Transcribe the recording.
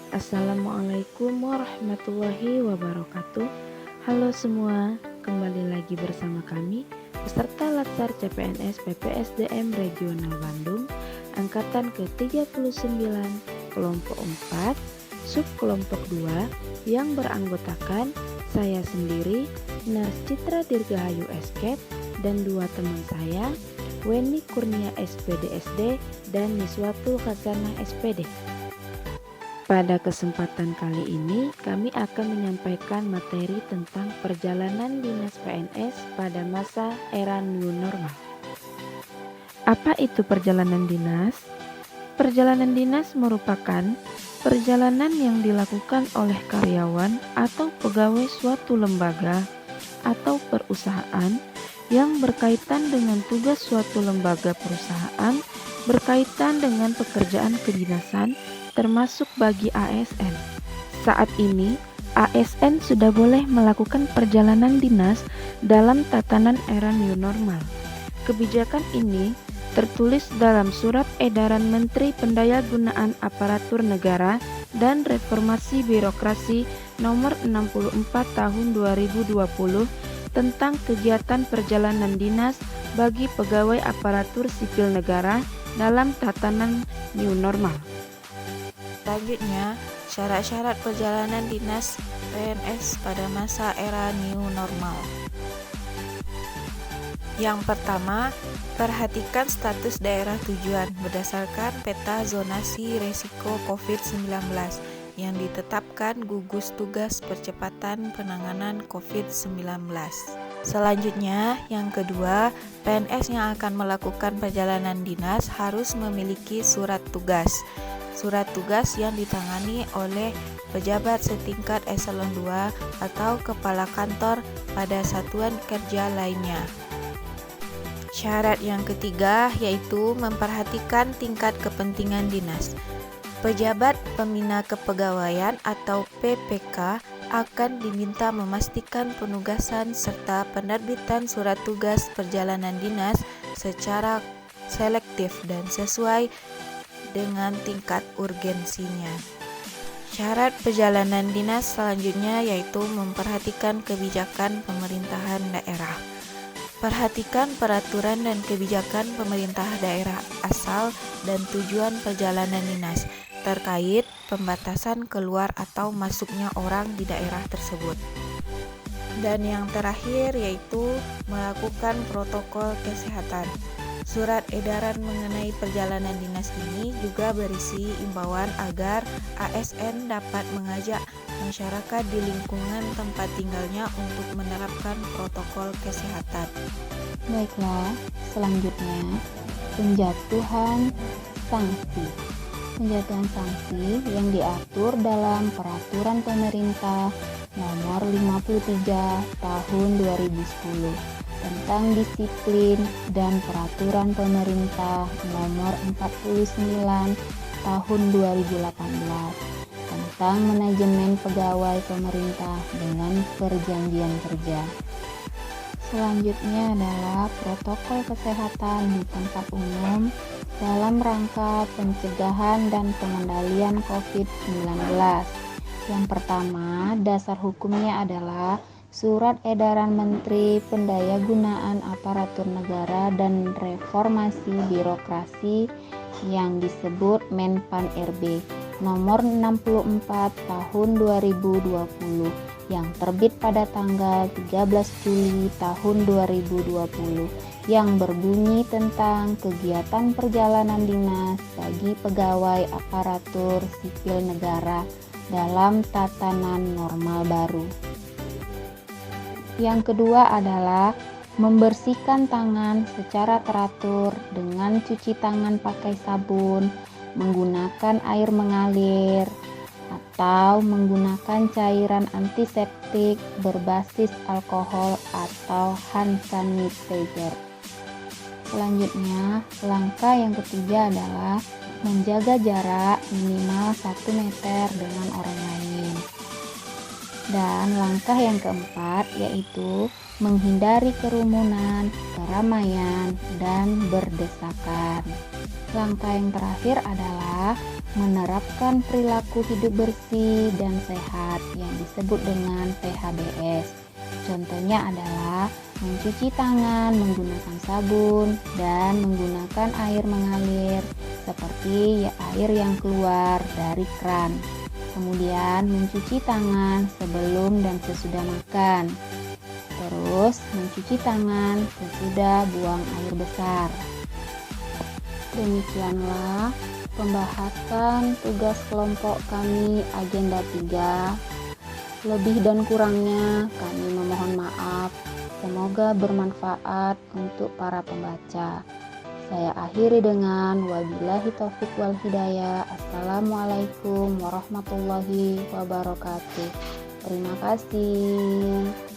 Assalamualaikum warahmatullahi wabarakatuh. Halo semua, kembali lagi bersama kami peserta Latsar CPNS PPSDM Regional Bandung Angkatan ke-39 Kelompok 4 Subkelompok 2 yang beranggotakan saya sendiri, Nars Citra Dirgahayu Esket, dan dua teman saya, Weni Kurnia SPD SD dan Niswatul Hasanah SPD. Pada kesempatan kali ini, kami akan menyampaikan materi tentang perjalanan dinas PNS pada masa era new normal. Apa itu perjalanan dinas? Perjalanan dinas merupakan perjalanan yang dilakukan oleh karyawan atau pegawai suatu lembaga atau perusahaan yang berkaitan dengan tugas suatu lembaga perusahaan berkaitan dengan pekerjaan kedinasan termasuk bagi ASN. Saat ini, ASN sudah boleh melakukan perjalanan dinas dalam tatanan era new normal. Kebijakan ini tertulis dalam Surat Edaran Menteri Pendayagunaan Aparatur Negara dan Reformasi Birokrasi Nomor 64 Tahun 2020 tentang kegiatan perjalanan dinas bagi pegawai aparatur sipil negara dalam tatanan new normal. Selanjutnya, syarat-syarat perjalanan dinas PNS pada masa era new normal. Yang pertama, perhatikan status daerah tujuan berdasarkan peta zonasi risiko COVID-19 yang ditetapkan gugus tugas percepatan penanganan COVID-19. Selanjutnya, yang kedua, PNS yang akan melakukan perjalanan dinas harus memiliki surat tugas. Surat tugas yang ditangani oleh pejabat setingkat eselon 2 atau kepala kantor pada satuan kerja lainnya. Syarat yang ketiga yaitu memperhatikan tingkat kepentingan dinas. Pejabat Pembina Kepegawaian atau PPK akan diminta memastikan penugasan serta penerbitan surat tugas perjalanan dinas secara selektif dan sesuai dengan tingkat urgensinya. Syarat perjalanan dinas selanjutnya yaitu memperhatikan kebijakan pemerintahan daerah. Perhatikan peraturan dan kebijakan pemerintah daerah asal dan tujuan perjalanan dinas terkait pembatasan keluar atau masuknya orang di daerah tersebut. Dan yang terakhir yaitu melakukan protokol kesehatan. Surat edaran mengenai perjalanan dinas ini juga berisi imbauan agar ASN dapat mengajak masyarakat di lingkungan tempat tinggalnya untuk menerapkan protokol kesehatan. Baiklah, selanjutnya penjatuhan sanksi. Penjatuhan sanksi yang diatur dalam Peraturan Pemerintah Nomor 53 Tahun 2010 tentang disiplin dan Peraturan Pemerintah Nomor 49 Tahun 2018 tentang manajemen pegawai pemerintah dengan perjanjian kerja. Selanjutnya adalah protokol kesehatan di tempat umum dalam rangka pencegahan dan pengendalian COVID-19. Yang pertama, dasar hukumnya adalah Surat Edaran Menteri Pendayagunaan Aparatur Negara dan Reformasi Birokrasi yang disebut Menpan RB Nomor 64 Tahun 2020 yang terbit pada tanggal 13 Juli tahun 2020 yang berbunyi tentang kegiatan perjalanan dinas bagi pegawai aparatur sipil negara dalam tatanan normal baru. Yang kedua adalah membersihkan tangan secara teratur dengan cuci tangan pakai sabun, menggunakan air mengalir, atau menggunakan cairan antiseptik berbasis alkohol atau hand sanitizer. Selanjutnya, langkah yang ketiga adalah menjaga jarak minimal 1 meter dengan orang lain. Dan langkah yang keempat yaitu menghindari kerumunan, keramaian, dan berdesakan. Langkah yang terakhir adalah menerapkan perilaku hidup bersih dan sehat yang disebut dengan PHBS. Contohnya adalah mencuci tangan menggunakan sabun dan menggunakan air mengalir seperti air yang keluar dari keran. Kemudian mencuci tangan sebelum dan sesudah makan. Terus mencuci tangan sesudah buang air besar. Demikianlah pembahasan tugas kelompok kami agenda 3. Lebih dan kurangnya kami memohon maaf. Semoga bermanfaat untuk para pembaca. Saya akhiri dengan wabillahi taufik wal hidayah. Assalamualaikum warahmatullahi wabarakatuh. Terima kasih.